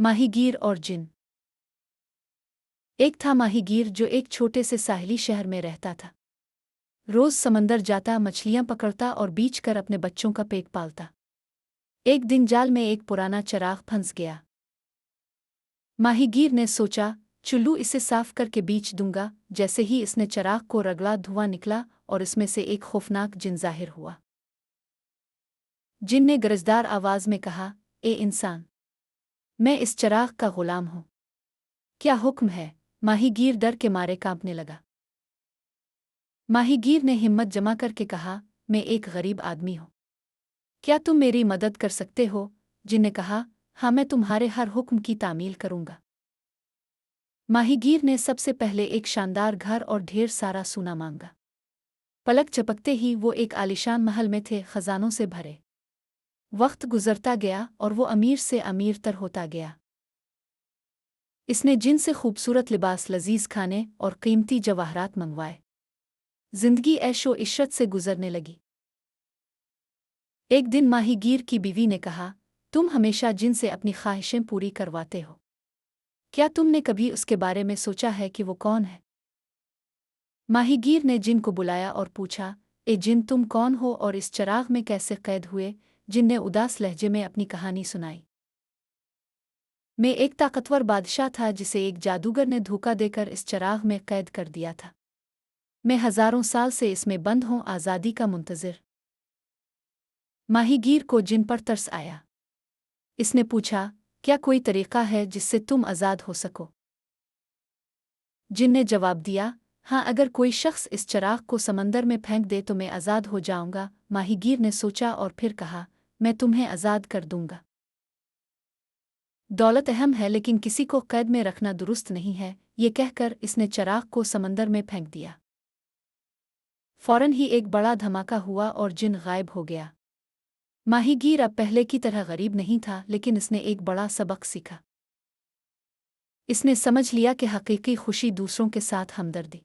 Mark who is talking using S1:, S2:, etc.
S1: माहीगीर और जिन। एक था माहीगीर जो एक छोटे से साहिली शहर में रहता था। रोज समंदर जाता, मछलियां पकड़ता और बीच कर अपने बच्चों का पेट पालता। एक दिन जाल में एक पुराना चराग फंस गया। माहीगीर ने सोचा, चुल्लू इसे साफ करके बीच दूंगा। जैसे ही इसने चराग को रगड़ा, धुआं निकला और इसमें से एक खौफनाक जिन जाहिर हुआ। जिन ने गरजदार आवाज में कहा, ए इंसान, मैं इस चराग का गुलाम हूं, क्या हुक्म है? माहीगीर डर के मारे कांपने लगा। माहीगीर ने हिम्मत जमा करके कहा, मैं एक गरीब आदमी हूं, क्या तुम मेरी मदद कर सकते हो? जिन ने कहा, हाँ, मैं तुम्हारे हर हुक्म की तामील करूंगा। माहीगीर ने सबसे पहले एक शानदार घर और ढेर सारा सोना मांगा। पलक झपकते ही वो एक आलीशान महल में थे, खजानों से भरे। वक्त गुजरता गया और वो अमीर से अमीरतर होता गया। इसने जिन से खूबसूरत लिबास, लजीज खाने और कीमती जवाहरात मंगवाए। जिंदगी ऐशो इशरत से गुजरने लगी। एक दिन माहीगीर की बीवी ने कहा, तुम हमेशा जिन से अपनी ख्वाहिशें पूरी करवाते हो, क्या तुमने कभी उसके बारे में सोचा है कि वो कौन है? माहीगीर ने जिन को बुलाया और पूछा, ए जिन, तुम कौन हो और इस चराग में कैसे कैद हुए? जिन ने उदास लहजे में अपनी कहानी सुनाई। मैं एक ताकतवर बादशाह था जिसे एक जादूगर ने धोखा देकर इस चराग में कैद कर दिया था। मैं हजारों साल से इसमें बंद हूं, आज़ादी का मुंतज़िर। माहीगीर को जिन पर तरस आया। इसने पूछा, क्या कोई तरीका है जिससे तुम आज़ाद हो सको? जिन ने जवाब दिया, हाँ, अगर कोई शख्स इस चराग को समंदर में फेंक दे तो मैं आज़ाद हो जाऊंगा। माहीगीर ने सोचा और फिर कहा, मैं तुम्हें आज़ाद कर दूंगा। दौलत अहम है लेकिन किसी को कैद में रखना दुरुस्त नहीं है। ये कहकर इसने चराग को समंदर में फेंक दिया। फौरन ही एक बड़ा धमाका हुआ और जिन गायब हो गया। माहीगीर अब पहले की तरह गरीब नहीं था, लेकिन इसने एक बड़ा सबक सीखा। इसने समझ लिया कि हकीकी खुशी दूसरों के साथ हमदर्दी